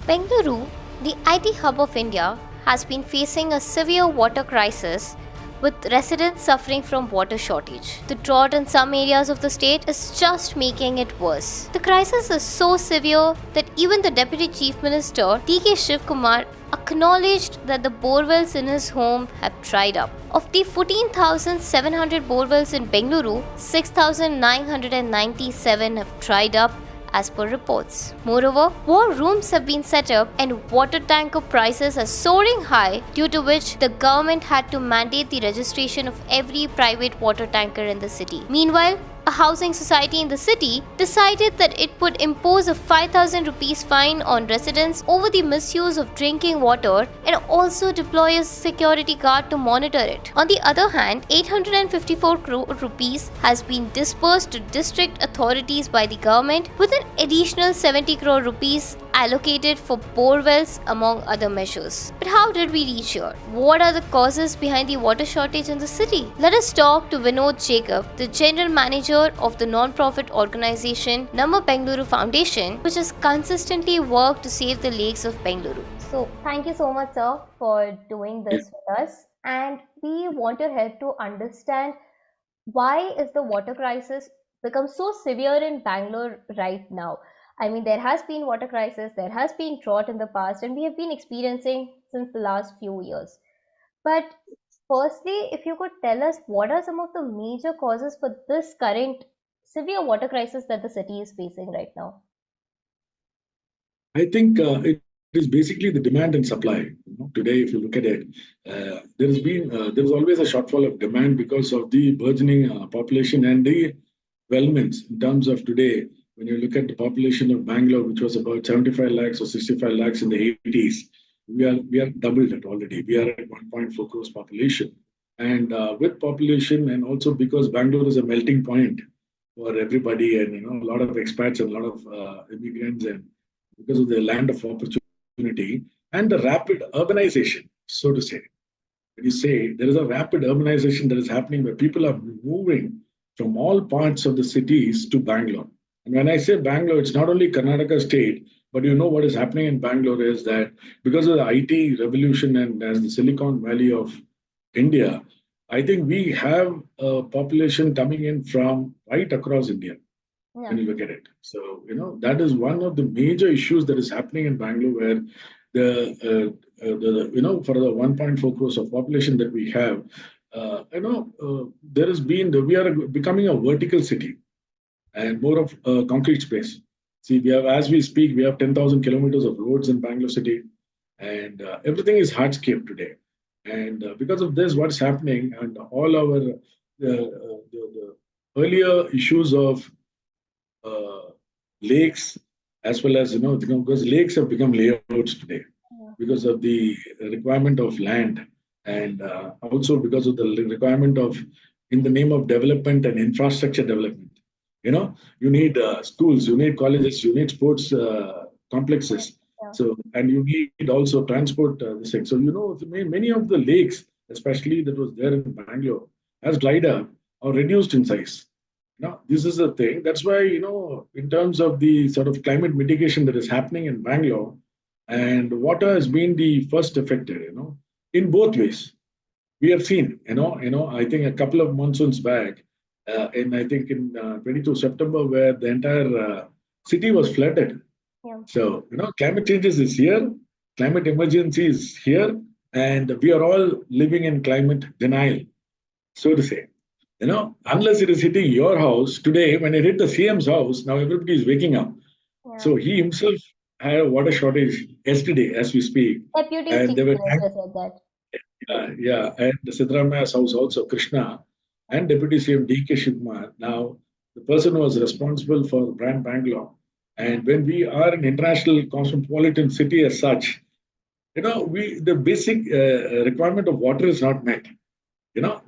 Bengaluru, the IT hub of India, has been facing a severe water crisis with residents suffering from water shortage. The drought in some areas of the state is just making it worse. The crisis is so severe that even the Deputy Chief Minister TK Shivkumar acknowledged that the borewells in his home have dried up. Of the 14,700 borewells in Bengaluru, 6,997 have dried up as per reports. Moreover, war rooms have been set up and water tanker prices are soaring high, due to which the government had to mandate the registration of every private water tanker in the city. Meanwhile, a housing society in the city decided that it would impose a 5,000 rupees fine on residents over the misuse of drinking water and also deploy a security guard to monitor it. On the other hand, 854 crore rupees has been disbursed to district authorities by the government, with an additional 70 crore rupees allocated for borewells among other measures. But how did we reach here? What are the causes behind the water shortage in the city? Let us talk to Vinod Jacob, the general manager of the non-profit organization Namma Bengaluru Foundation, which has consistently worked to save the lakes of Bengaluru. So, thank you so much, sir, for doing this with us. And we want your help to understand why is the water crisis become so severe in Bangalore right now. I mean, there has been water crisis, there has been drought in the past, and we have been experiencing since the last few years. But firstly, if you could tell us what are some of the major causes for this current severe water crisis that the city is facing right now? I think it is basically the demand and supply. Today, if you look at it, there is always a shortfall of demand because of the burgeoning population and the developments. In terms of today, when you look at the population of Bangalore, which was about 75 lakhs or 65 lakhs in the 80s, we are doubled it already. We are at 1.4 crores population, and with population, and also because Bangalore is a melting point for everybody, and a lot of expats and a lot of immigrants, and because of the land of opportunity and the rapid urbanization, so to say. When you say there is a rapid urbanization that is happening where people are moving from all parts of the cities to Bangalore. And when I say Bangalore, it's not only Karnataka state, but what is happening in Bangalore is that because of the IT revolution and as the Silicon Valley of India, I think we have a population coming in from right across India when you look at it. So, that is one of the major issues that is happening in Bangalore, where for the 1.4 crores of population that we have, we are becoming a vertical city and more of a concrete space. See, as we speak, we have 10,000 kilometers of roads in Bangalore city, and everything is hardscape today. And because of this, what's happening, and all our the earlier issues of lakes, as well as because lakes have become layouts today because of the requirement of land, and also because of the requirement of, in the name of development and infrastructure development. You need schools, you need colleges, you need sports complexes. So, and you need also transport this thing. So, many of the lakes, especially that was there in Bangalore, has dried up or reduced in size. This is the thing. That's why, in terms of the sort of climate mitigation that is happening in Bangalore, and water has been the first affected, in both ways. We have seen, I think a couple of monsoons back, I think in 22 September, where the entire city was flooded. So, climate changes is here, climate emergency is here, and we are all living in climate denial, so to say. Unless it is hitting your house today, when it hit the CM's house, now everybody is waking up. So he himself had a water shortage yesterday, as we speak. Deputy Chief Minister said that. And Siddharamaya's house also, Krishna, and Deputy CM DK Shivkumar. Now, the person who was responsible for brand Bangalore. And when we are an international cosmopolitan city as such, the basic requirement of water is not met.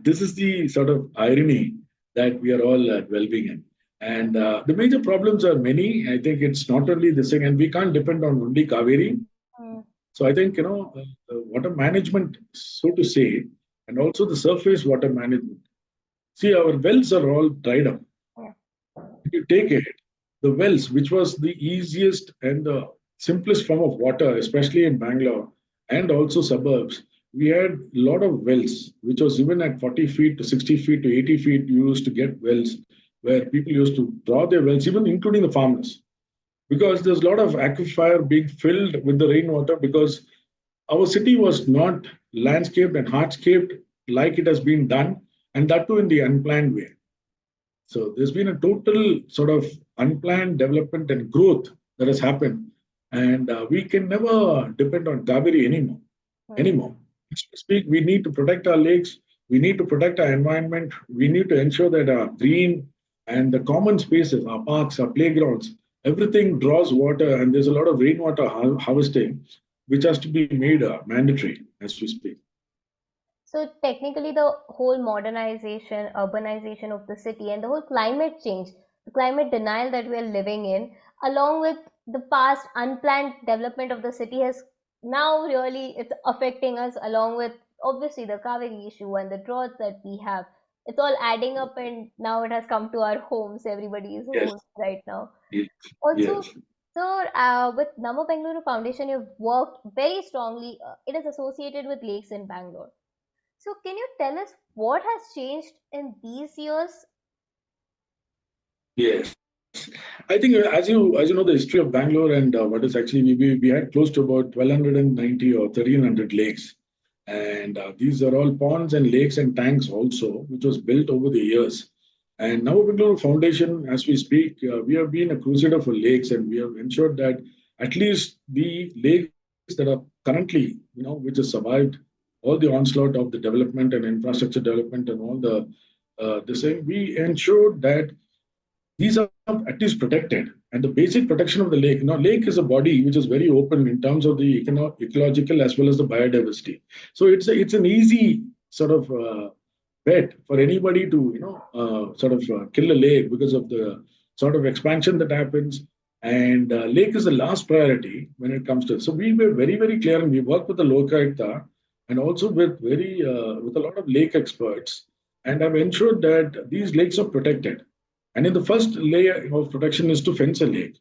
This is the sort of irony that we are all dwelling in. And the major problems are many. I think it's not only this thing, and we can't depend on only Kaveri. So I think, water management, so to say, and also the surface water management. See, our wells are all dried up. If you take it, the wells, which was the easiest and the simplest form of water, especially in Bangalore and also suburbs. We had a lot of wells, which was even at 40 feet to 60 feet to 80 feet. You used to get wells where people used to draw their wells, even including the farmers, because there's a lot of aquifer being filled with the rainwater because our city was not landscaped and hardscaped like it has been done, and that too in the unplanned way. So there's been a total sort of unplanned development and growth that has happened, and we can never depend on cauvery anymore. Anymore, as we speak, we need to protect our lakes. We need to protect our environment. We need to ensure that our green and the common spaces, our parks, our playgrounds, everything draws water, and there's a lot of rainwater harvesting, which has to be made mandatory as we speak. So technically, the whole modernization, urbanization of the city, and the whole climate change, the climate denial that we are living in, along with the past unplanned development of the city, has now really it's affecting us. Along with obviously the Kaveri issue and the droughts that we have, it's all adding up, and now it has come to our homes, everybody's Yes, homes right now. yes, Also, yes. so with Namo Bengaluru Foundation, you've worked very strongly. It is associated with lakes in Bangalore. So, can you tell us what has changed in these years? Yes. I think as you know the history of Bangalore and what is actually we had close to about 1290 or 1300 lakes, and these are all ponds and lakes and tanks also, which was built over the years. And now Bengaluru Foundation, as we speak, we have been a crusader for lakes, and we have ensured that at least the lakes that are currently, which has survived all the onslaught of the development and infrastructure development and all the same, we ensured that these are at least protected. And the basic protection of the lake, lake is a body which is very open in terms of the ecological as well as the biodiversity. So it's an easy sort of bet for anybody to sort of kill a lake because of the sort of expansion that happens. And lake is the last priority when it comes to it. So we were very clear, and we worked with the Lokaayukta and also with a lot of lake experts, and have ensured that these lakes are protected. And in the first layer of protection is to fence a lake.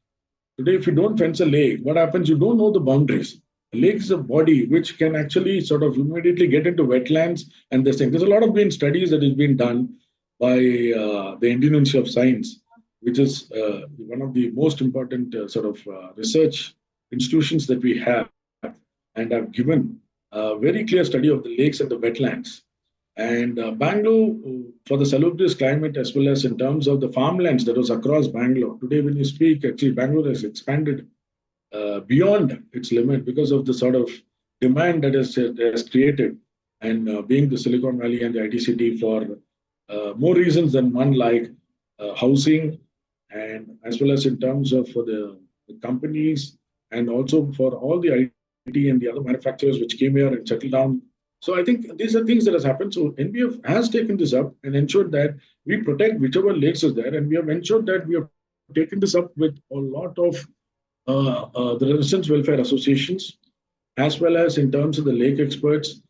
Today, if you don't fence a lake, what happens? You don't know the boundaries. A lake is a body which can actually sort of immediately get into wetlands and this thing. There's a lot of been studies that has been done by the Indian Institute of Science, which is one of the most important sort of research institutions that we have, and have given a very clear study of the lakes and the wetlands. And Bangalore, for the salubrious climate as well as in terms of the farmlands that was across Bangalore. Today, when you speak, actually, Bangalore has expanded beyond its limit because of the sort of demand that has created, and being the Silicon Valley and the IT city for more reasons than one, like housing, and as well as in terms of for the companies, and also for all the IT and the other manufacturers which came here and settled down. So I think these are things that has happened. So NBF has taken this up and ensured that we protect whichever lakes is there, and we have ensured that we have taken this up with a lot of the residents' welfare associations, as well as in terms of the lake experts,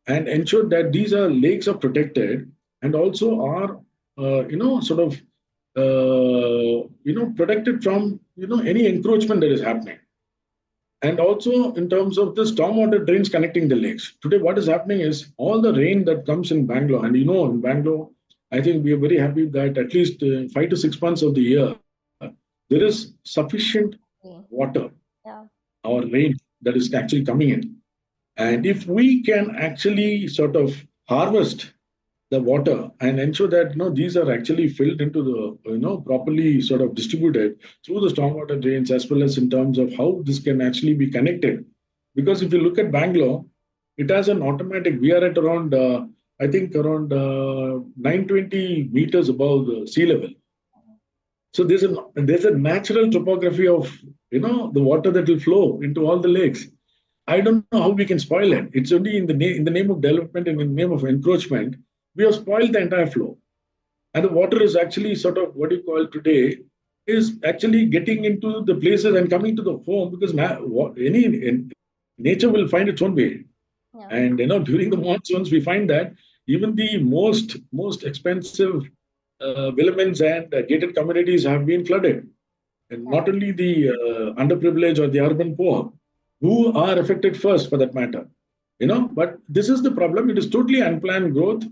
and ensured that these are lakes are protected and also are sort of protected from any encroachment that is happening. And also in terms of the stormwater drains connecting the lakes. Today, what is happening is all the rain that comes in Bangalore, and in Bangalore, I think we are very happy that at least 5 to 6 months of the year, there is sufficient Okay. water Yeah. or rain that is actually coming in. And if we can actually sort of harvest the water and ensure that these are actually filled into the properly sort of distributed through the stormwater drains, as well as in terms of how this can actually be connected. Because if you look at Bangalore, it has an automatic. We are at around I think around 920 meters above the sea level. So there's a natural topography of the water that will flow into all the lakes. I don't know how we can spoil it. It's only in the name of development and in the name of encroachment, we have spoiled the entire flow. And the water is actually sort of what you call today is actually getting into the places and coming to the home, because nature will find its own way. Yeah. And during the monsoons, we find that even the most expensive villages and gated communities have been flooded. and not only the underprivileged or the urban poor, who are affected first for that matter. But this is the problem. It is totally unplanned growth.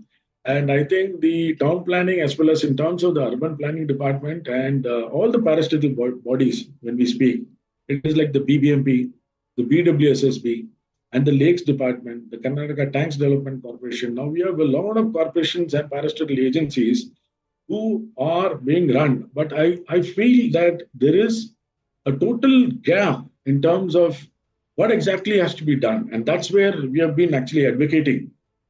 And I think the town planning, as well as in terms of the urban planning department and all the parastatal bodies, when we speak, it is like the BBMP, the BWSSB, and the Lakes Department, the Karnataka Tanks Development Corporation. Now we have a lot of corporations and parastatal agencies who are being run. But I feel that there is a total gap in terms of what exactly has to be done. And that's where we have been actually advocating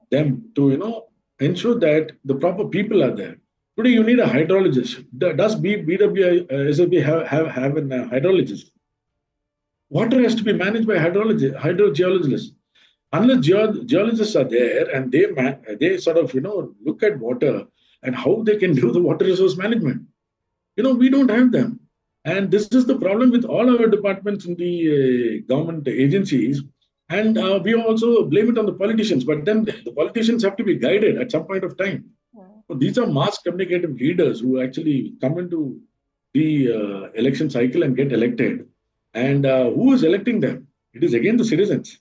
them to, ensure that the proper people are there. Today, you need a hydrologist. Does BWSB have a hydrologist? Water has to be managed by hydrogeologists. Unless geologists are there and they sort of look at water and how they can do the water resource management, we don't have them. And this is the problem with all our departments in the government agencies. And we also blame it on the politicians. But then the politicians have to be guided at some point of time. So these are mass communicative leaders who actually come into the election cycle and get elected. And who is electing them? It is again the citizens.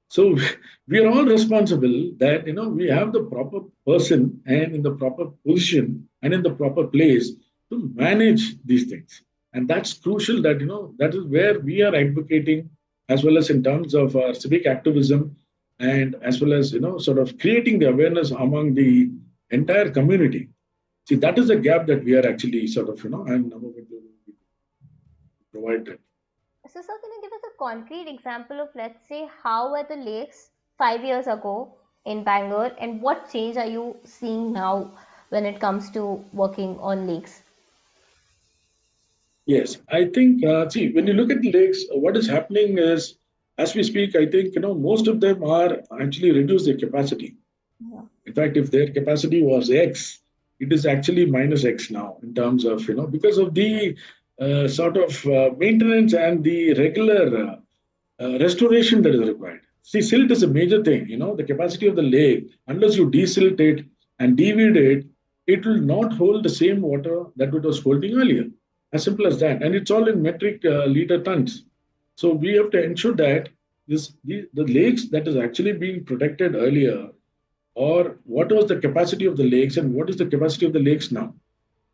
So we are all responsible that we have the proper person and in the proper position and in the proper place to manage these things. And that's crucial that that is where we are advocating, as well as in terms of our civic activism, and as well as sort of creating the awareness among the entire community. See, that is a gap that we are actually sort of and now going to provide that. So, sir, can you give us a concrete example of, let's say, how were the lakes 5 years ago in Bangalore, and what change are you seeing now when it comes to working on lakes? Yes, I think, see, when you look at the lakes, what is happening is, as we speak, I think, most of them are actually reduce their capacity. Yeah. In fact, if their capacity was X, it is actually minus X now in terms of, because of the sort of maintenance and the regular restoration that is required. See, silt is a major thing. The capacity of the lake, unless you desilt it and deweed it, it will not hold the same water that it was holding earlier. As simple as that. And it's all in metric liter tons. So we have to ensure that the lakes that is actually being protected earlier, or what was the capacity of the lakes and what is the capacity of the lakes now.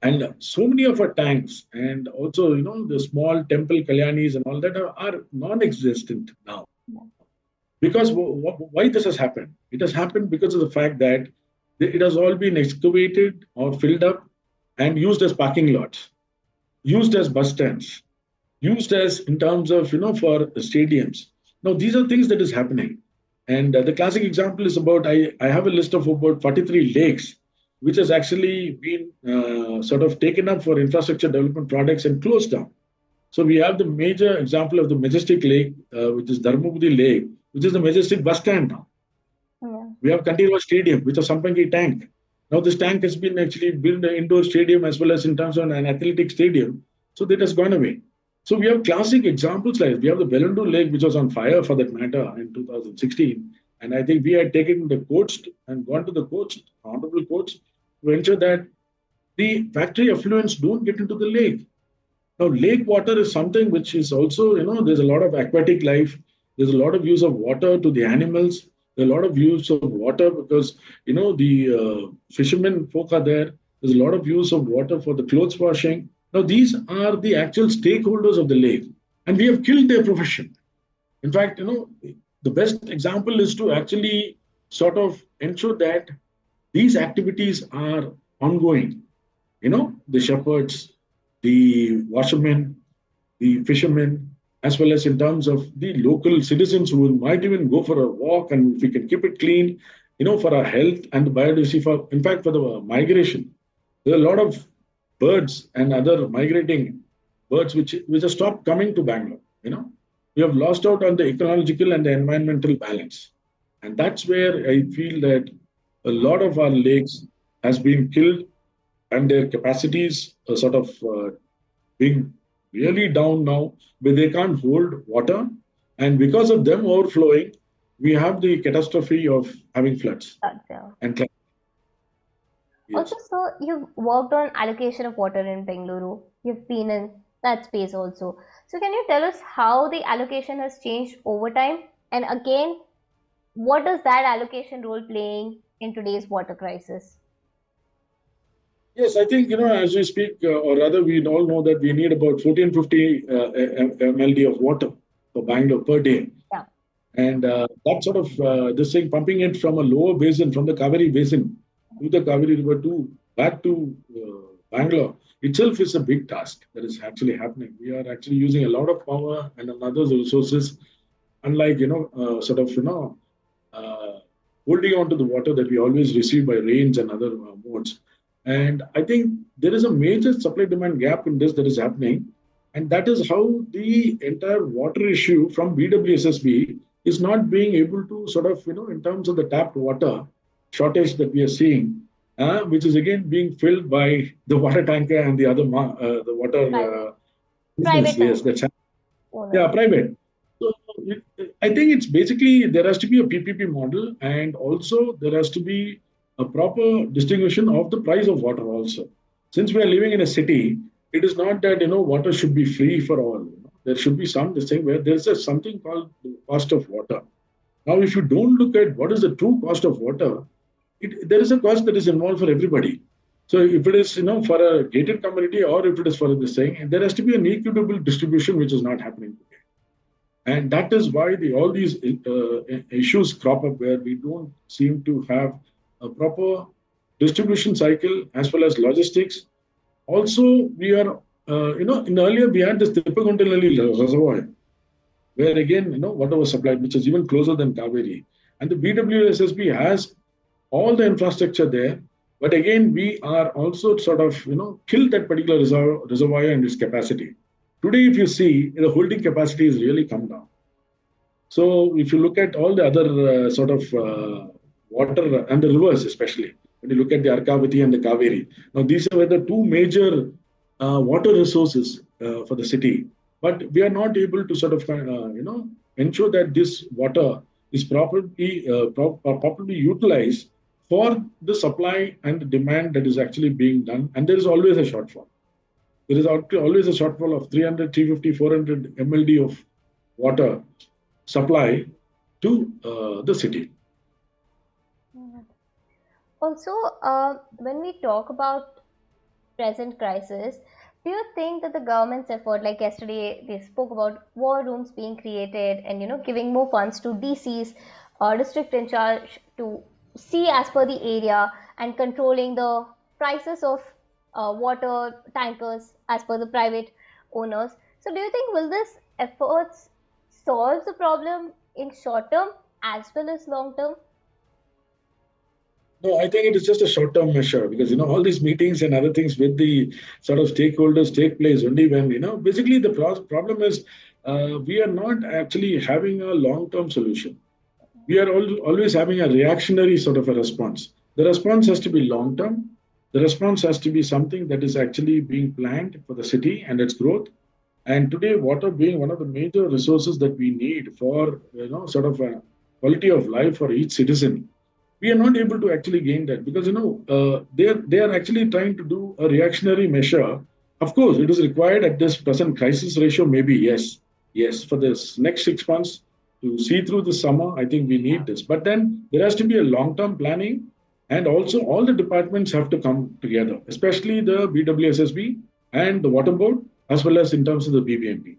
And so many of our tanks and also, the small temple kalyanis and all that are non-existent now. Because why this has happened? It has happened because of the fact that it has all been excavated or filled up and used as parking lots, used as bus stands, used as in terms of, for stadiums. Now, these are things that is happening. And the classic example is about, I have a list of about 43 lakes, which has actually been sort of taken up for infrastructure development projects and closed down. So we have the major example of the Majestic Lake, which is Dharmabudi Lake, which is the Majestic bus stand now. Yeah. We have Kandirwa Stadium, which is Sampangi tank. Now this tank has been actually built an indoor stadium as well as in terms of an athletic stadium. So that has gone away. So we have classic examples like we have the Bellandur Lake, which was on fire for that matter in 2016. And I think we had taken the courts and gone to the courts, honorable courts, to ensure that the factory effluents don't get into the lake. Now, lake water is something which is also, there's a lot of aquatic life. There's a lot of use of water to the animals. There's a lot of use of water because, the fishermen folk are there. There's a lot of use of water for the clothes washing. Now, these are the actual stakeholders of the lake, and we have killed their profession. In fact, the best example is to actually sort of ensure that these activities are ongoing. The shepherds, the washermen, the fishermen, as well as in terms of the local citizens who might even go for a walk, and if we can keep it clean, for our health and the biodiversity, in fact, for the migration. There are a lot of birds and other migrating birds which have stopped coming to Bangalore. We have lost out on the ecological and the environmental balance. And that's where I feel that a lot of our lakes has been killed and their capacities are sort of being really down now, where they can't hold water. And because of them overflowing, we have the catastrophe of having floods. And yes. Also, so you've worked on allocation of water in Bengaluru. You've been in that space also. So can you tell us how the allocation has changed over time? And again, what does that allocation role playing in today's water crisis? Yes, I think, as we speak, or rather, we all know that we need about 1450 mld of water for Bangalore per day. Yeah. And that sort of this thing, pumping it from a lower basin, from the Kaveri basin to the Kaveri River to back to Bangalore itself is a big task that is actually happening. We are actually using a lot of power and other resources, unlike, uh, holding on to the water that we always receive by rains and other modes. And I think there is a major supply demand gap in this that is happening. And that is how the entire water issue from BWSSB is not being able to sort of, in terms of the tapped water shortage that we are seeing, which is again being filled by the water tanker and the other, the water business. Private Yes, tanker that's owner. yeah, private. So I think it's basically there has to be a PPP model, and also there has to be a proper distinguishing of the price of water also. Since we are living in a city, it is not that water should be free for all. There should be some this thing where there's something called the cost of water. Now, if you don't look at what is the true cost of water, there is a cost that is involved for everybody. So if it is for a gated community or if it is for this thing, there has to be an equitable distribution, which is not happening today. And that is why all these issues crop up where we don't seem to have a proper distribution cycle as well as logistics. Also, we are, in earlier we had this Tipaguntalali reservoir, where again, water was supplied, which is even closer than Kaveri. And the BWSSB has all the infrastructure there. But again, we are also sort of, killed that particular reservoir and its capacity. Today, if you see, the holding capacity has really come down. So if you look at all the other sort of water and the rivers, especially when you look at the Arkavati and the Kaveri, now these are the two major water resources for the city. But we are not able to sort of, ensure that this water is properly utilized for the supply and the demand that is actually being done. And there is always a shortfall. There is always a shortfall of 300, 350, 400 mld of water supply to the city. Also, when we talk about present crisis, do you think that the government's effort, like yesterday, they spoke about war rooms being created and giving more funds to DCs, district in charge to see as per the area and controlling the prices of water tankers as per the private owners. So, do you think will this efforts solve the problem in short term as well as long term? No, I think it is just a short-term measure because all these meetings and other things with the sort of stakeholders take place only when basically the problem is we are not actually having a long-term solution. We are always having a reactionary sort of a response. The response has to be long-term. The response has to be something that is actually being planned for the city and its growth. And today, water being one of the major resources that we need for sort of a quality of life for each citizen, we are not able to actually gain that because they are actually trying to do a reactionary measure. Of course, it is required at this present crisis ratio. Maybe yes, for this next 6 months to see through the summer, I think we need this. But then there has to be a long-term planning, and also all the departments have to come together, especially the BWSSB and the Water Board, as well as in terms of the BBMP.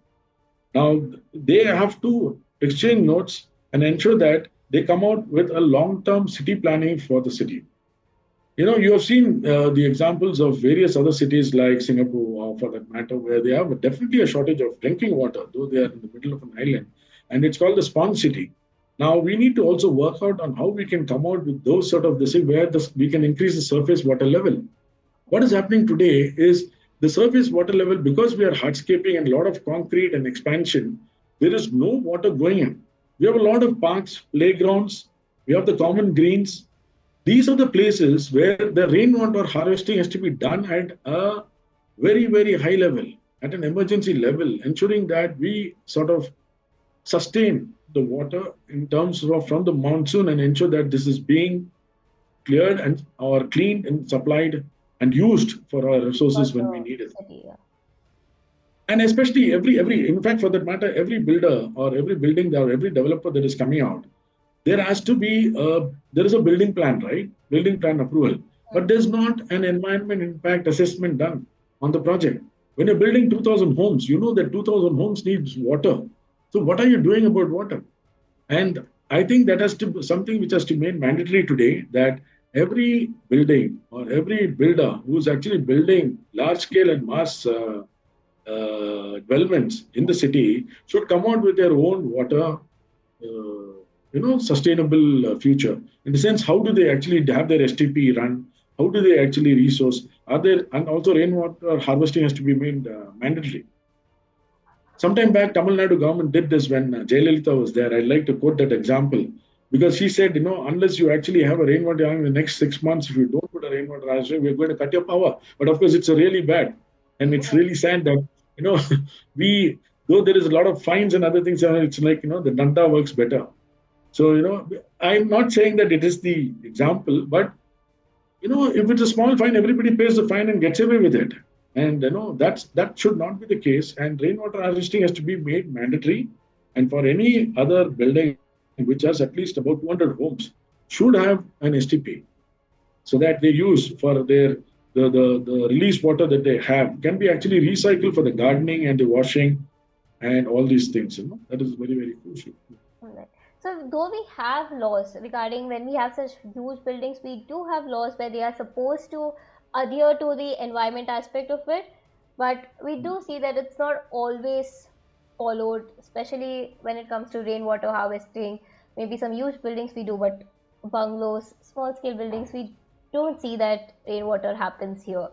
Now, they have to exchange notes and ensure that they come out with a long-term city planning for the city. You have seen the examples of various other cities like Singapore, for that matter, where they have definitely a shortage of drinking water, though they are in the middle of an island, and it's called the sponge city. Now, we need to also work out on how we can come out with those sort of this where we can increase the surface water level. What is happening today is the surface water level, because we are hardscaping and a lot of concrete and expansion, there is no water going in. We have a lot of parks, playgrounds, we have the common greens. These are the places where the rainwater harvesting has to be done at a very, very high level, at an emergency level, ensuring that we sort of sustain the water in terms of from the monsoon and ensure that this is being cleared and or cleaned and supplied and used for our resources when we need it. And especially every in fact, for that matter, every builder or every building or every developer that is coming out, there has to be there is a building plan, right? Building plan approval, but there's not an environment impact assessment done on the project. When you're building 2000 homes, you know that 2000 homes needs water. So what are you doing about water? And I think that has to be something which has to be made mandatory today, that every building or every builder who's actually building large scale and mass developments in the city should come out with their own water, sustainable future. In the sense, how do they actually have their STP run? How do they actually resource? Are there, and also rainwater harvesting has to be made mandatory. Sometime back, Tamil Nadu government did this when Jayalalitha was there. I'd like to quote that example because she said, unless you actually have a rainwater harvesting in the next 6 months, if you don't put a rainwater harvesting, we're going to cut your power. But of course, it's a really bad, and it's really sad that we, though there is a lot of fines and other things, it's like the danda works better. So I'm not saying that it is the example, but if it's a small fine, everybody pays the fine and gets away with it. And that should not be the case. And rainwater harvesting has to be made mandatory. And for any other building which has at least about 200 homes, should have an STP, so that they use for their the release water that they have can be actually recycled for the gardening and the washing and all these things. That is very, very crucial. Right. So, though we have laws regarding when we have such huge buildings, we do have laws where they are supposed to adhere to the environment aspect of it, but we do see that it's not always followed, especially when it comes to rainwater harvesting. Maybe some huge buildings we do, but bungalows, small scale buildings, we don't see that rainwater happens here.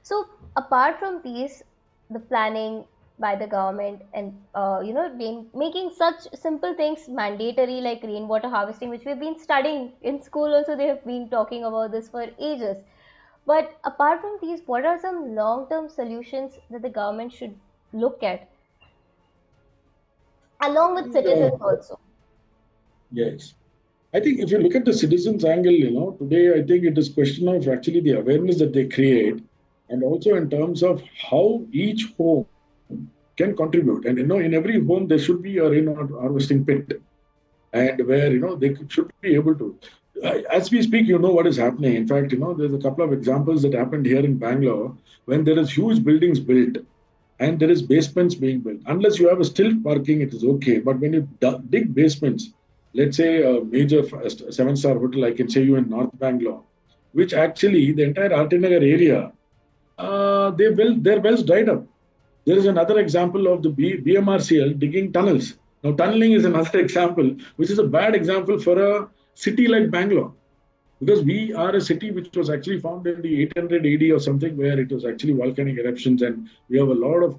So, apart from these, the planning by the government and making such simple things mandatory like rainwater harvesting, which we've been studying in school also, they have been talking about this for ages. But apart from these, what are some long-term solutions that the government should look at along with citizens also? Yes. I think if you look at the citizens angle, today I think it is question of actually the awareness that they create, and also in terms of how each home can contribute. And in every home there should be a rainwater harvesting pit, and where they should be able to. As we speak, what is happening. In fact, there's a couple of examples that happened here in Bangalore when there is huge buildings built and there is basements being built. Unless you have a stilt parking, it is okay. But when you dig basements, let's say a major 7-star hotel, I can say you in North Bangalore, which actually the entire Artinagar area, their wells dried up. There is another example of the BMRCL digging tunnels. Now, tunneling is another example, which is a bad example for a city like Bangalore, because we are a city which was actually found in the 800 AD or something, where it was actually volcanic eruptions, and we have a lot of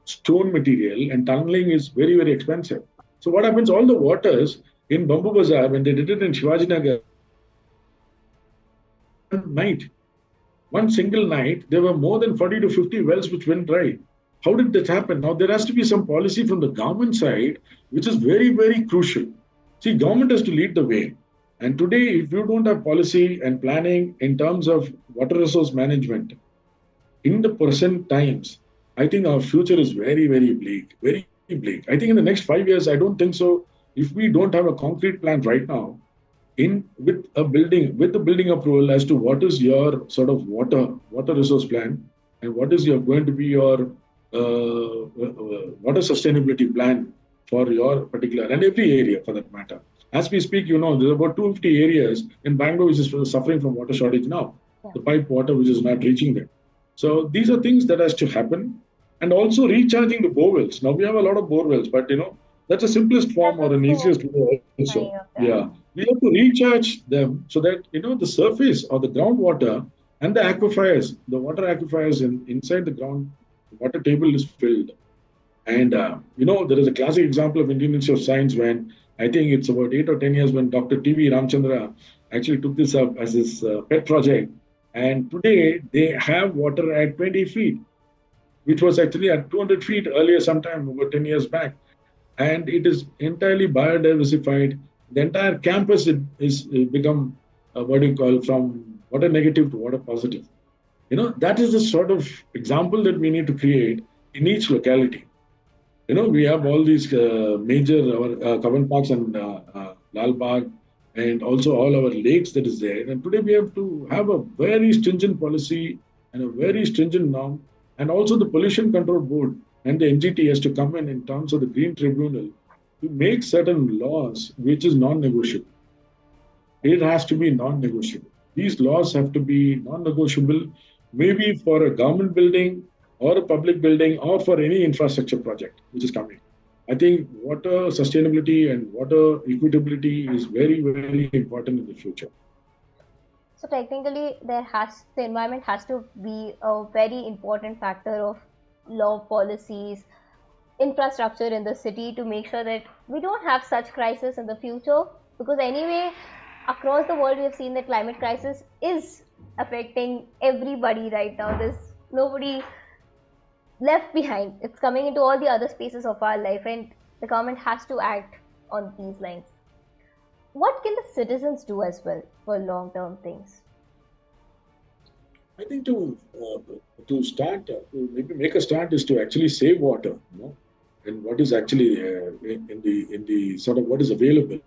stone material, and tunneling is very, very expensive. So what happens? All the waters in Bambu Bazaar, when they did it in Shivajinagar, one single night, there were more than 40 to 50 wells which went dry. How did that happen? Now, there has to be some policy from the government side, which is very, very crucial. See, government has to lead the way. And today, if you don't have policy and planning in terms of water resource management, in the present times, I think our future is very, very bleak, very bleak. I think in the next 5 years, I don't think so. If we don't have a concrete plan right now, with the building approval as to what is your sort of water resource plan, and what is going to be your water sustainability plan for your particular, and every area for that matter. As we speak, there's about 250 areas in Bangalore which is suffering from water shortage now. Yeah. The pipe water which is not reaching them. So these are things that has to happen. And also recharging the borewells. Now we have a lot of borewells, but that's the simplest form or an easiest way also. Yeah. We have to recharge them so that the surface or the groundwater and the aquifers, the water aquifers inside the ground water table is filled. And there is a classic example of Indian Institute of Science when I think it's about 8 or 10 years when Dr. T.V. Ramchandra actually took this up as his pet project. And today they have water at 20 feet, which was actually at 200 feet earlier sometime over 10 years back. And it is entirely biodiversified. The entire campus is become, from water negative to water positive. That is the sort of example that we need to create. in each locality. We have all these major our Kavan parks and Lal Bagh, and also all our lakes that is there. And today we have to have a very stringent policy and a very stringent norm, and also the Pollution Control Board and the NGT has to come in terms of the Green Tribunal to make certain laws which is non-negotiable. It has to be non-negotiable. These laws have to be non-negotiable, maybe for a government building or a public building or for any infrastructure project which is coming. I think water sustainability and water equitability is very, very important in the future. So technically, the environment has to be a very important factor of law policies, infrastructure in the city to make sure that we don't have such crisis in the future. Because anyway, across the world, we have seen that climate crisis is affecting everybody right now. There's nobody left behind. It's coming into all the other spaces of our life, and the government has to act on these lines. What can the citizens do as well for long-term things? I think to start, to maybe make a start is to actually save water, and what is actually in the sort of what is available.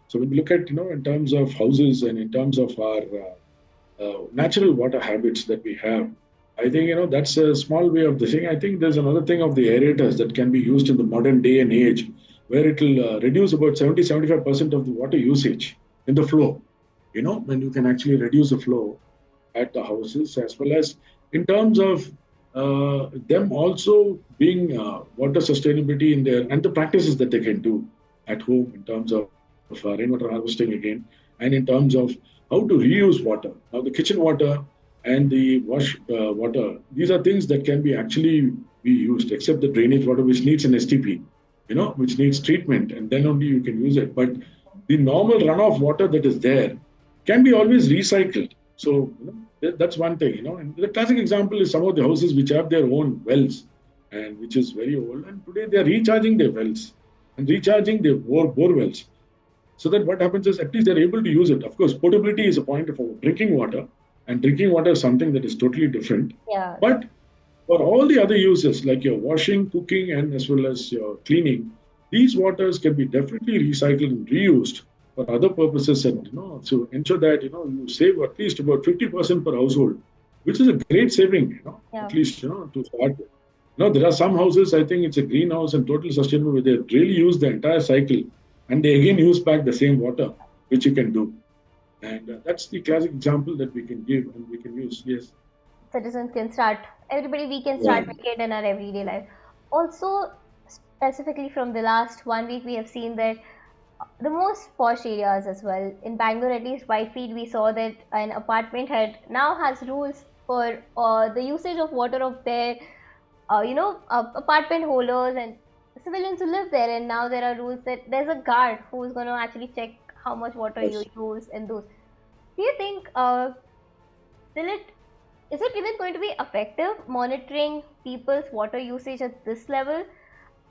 So when we look at in terms of houses and in terms of our natural water habits that we have, I think that's a small way of the thing. I think there's another thing of the aerators that can be used in the modern day and age, where it will reduce about 70-75% of the water usage in the flow. When you can actually reduce the flow at the houses, as well as in terms of them also being water sustainability in there and the practices that they can do at home in terms of rainwater harvesting again, and in terms of how to reuse water. Now, the kitchen water and the wash water, these are things that can be actually be used, except the drainage water, which needs an STP, which needs treatment, and then only you can use it. But the normal runoff water that is there can be always recycled. So that's one thing. And the classic example is some of the houses which have their own wells, and which is very old, and today they are recharging their wells and recharging their bore wells. So that what happens is at least they're able to use it. Of course, portability is a point of drinking water, and drinking water is something that is totally different. Yeah. But for all the other uses, like your washing, cooking, and as well as your cleaning, these waters can be definitely recycled and reused for other purposes, and to ensure that you save at least about 50% per household, which is a great saving. At least to start with. There are some houses, I think it's a greenhouse and totally sustainable, where they really use the entire cycle, and they again use back the same water, which you can do. And that's the classic example that we can give and we can use. Yes. Citizens can start, we can start with it in our everyday life. Also, specifically from the last 1 week, we have seen that the most posh areas as well, in Bangalore, at least Whitefield, we saw that an apartment head now has rules for the usage of water of their, apartment holders and civilians who live there. And now there are rules that there's a guard who's going to actually check how much water you use and those. Do you think is it even going to be effective monitoring people's water usage at this level?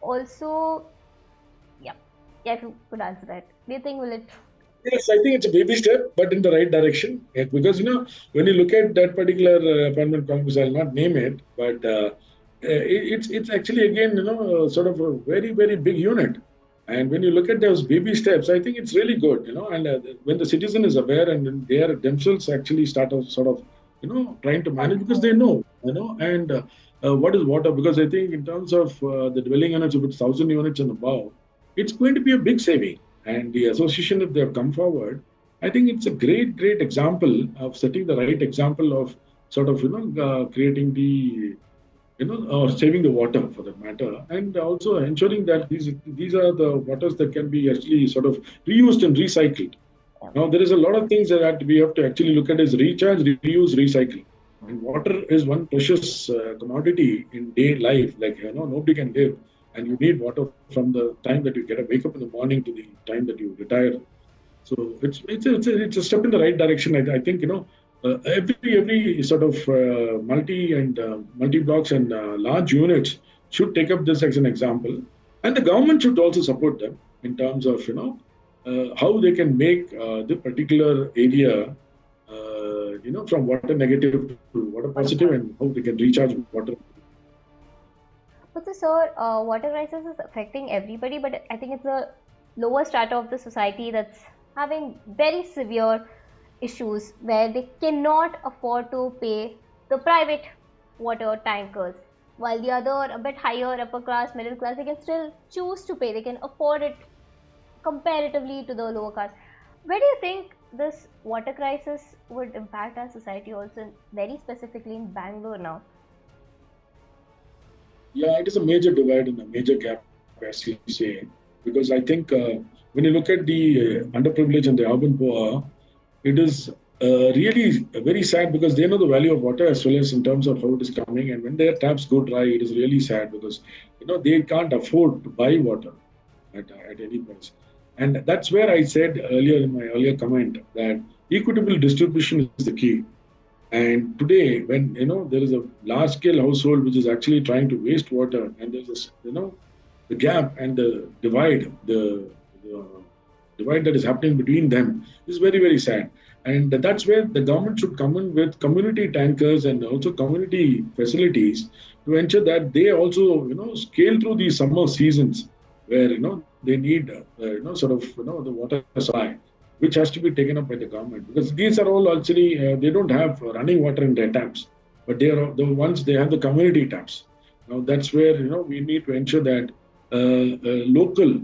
Also, yeah, if you could answer that. Do you think will it? Yes, I think it's a baby step, but in the right direction. Because when you look at that particular apartment complex, I'll not name it, but it's actually again sort of a very, very big unit. And when you look at those baby steps, I think it's really good. And when the citizen is aware and they are themselves actually start of sort of trying to manage, because they know and what is water, because I think in terms of the dwelling units, if it's 1,000 units and above, it's going to be a big saving. And the association, if they have come forward, I think it's a great example of setting the right example of sort of creating the or saving the water for that matter, and also ensuring that these are the waters that can be actually sort of reused and recycled. Now, there is a lot of things that we have to actually look at is recharge, reuse, recycle. And water is one precious commodity in day life. Like, nobody can live. And you need water from the time that you wake up in the morning to the time that you retire. So it's a step in the right direction. I think, every sort of multi blocks and large units should take up this as an example. And the government should also support them in terms of, how they can make the particular area, from water negative to water positive, and how they can recharge water. also, sir, water crisis is affecting everybody, but I think it's the lower strata of the society that's having very severe issues where they cannot afford to pay the private water tankers, while the other, a bit higher, upper class, middle class, they can still choose to pay. They can afford it comparatively to the lower class. Where do you think this water crisis would impact our society also, very specifically in Bangalore now? Yeah, it is a major divide and a major gap, as you say, because I think when you look at the underprivileged and the urban poor, it is really very sad because they know the value of water as well as in terms of how it is coming. And when their taps go dry, it is really sad because they can't afford to buy water at any price. And that's where I said earlier in my earlier comment that equitable distribution is the key. And today, when there is a large-scale household which is actually trying to waste water, and there's this, the gap and the divide that is happening between them is very, very sad. And that's where the government should come in with community tankers and also community facilities to ensure that they also, scale through these summer seasons where, they need, the water supply, which has to be taken up by the government because these are all actually, they don't have running water in their taps, but they are the ones, they have the community taps. Now that's where, we need to ensure that local,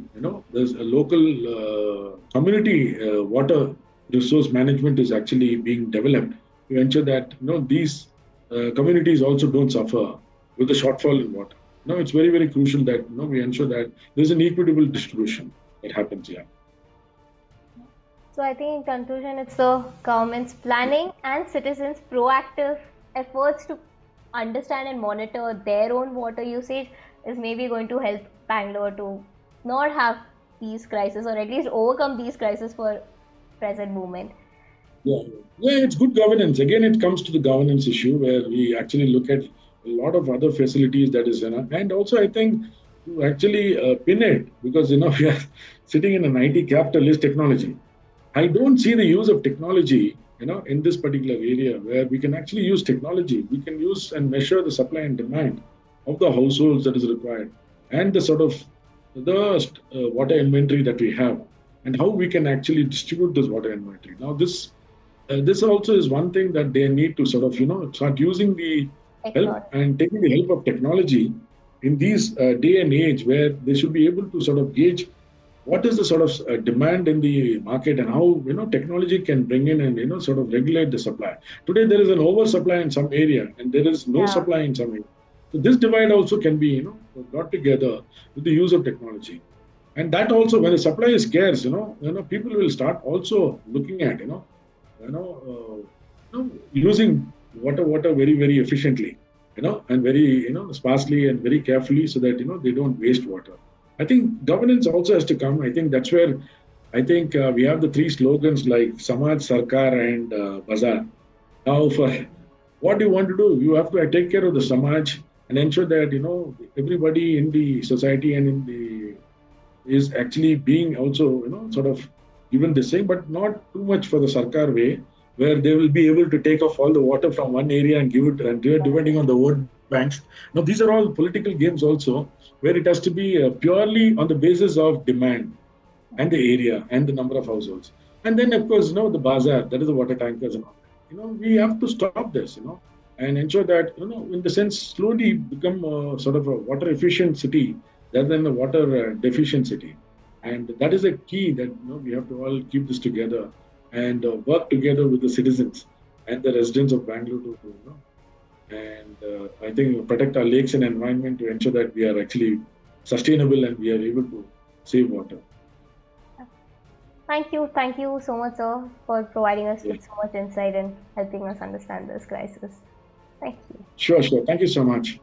there's a local community water resource management is actually being developed to ensure that these communities also don't suffer with the shortfall in water. It's very, very crucial that we ensure that there's an equitable distribution that happens here. So I think in conclusion, it's the government's planning and citizens' proactive efforts to understand and monitor their own water usage is maybe going to help Bangalore to not have these crises or at least overcome these crises for present moment. Yeah, it's good governance. Again, it comes to the governance issue where we actually look at a lot of other facilities that is and also I think to actually pin it because we are sitting in an IT capitalist technology. I don't see the use of technology, in this particular area where we can actually use technology. We can use and measure the supply and demand of the households that is required and the sort of the water inventory that we have and how we can actually distribute this water inventory. Now, this also is one thing that they need to sort of, start using the help and taking the help of technology in these day and age where they should be able to sort of gauge what is the sort of demand in the market and how technology can bring in and sort of regulate the supply. Today there is an oversupply in some area and there is no supply in some area. So this divide also can be brought together with the use of technology. And that also, when the supply is scarce, people will start also looking at using water very, very efficiently, and very sparsely and very carefully so that they don't waste water. I think governance also has to come. I think that's where I think we have the three slogans like Samaj, Sarkar, and Bazaar. Now, for what you want to do, you have to take care of the Samaj and ensure that everybody in the society and in the is actually being also sort of given the same, but not too much for the Sarkar way, where they will be able to take off all the water from one area and give it, and depending on the vote banks. Now, these are all political games also, where it has to be purely on the basis of demand and the area and the number of households. And then, of course, the bazaar, that is the water tankers and all. We have to stop this, and ensure that, in the sense, slowly become sort of a water efficient city rather than a water deficient city. And that is a key that we have to all keep this together and work together with the citizens and the residents of Bangalore to, and I think protect our lakes and environment to ensure that we are actually sustainable and we are able to save water. Thank you so much, sir, for providing us with so much insight and helping us understand this crisis. Thank you. Sure. Thank you so much.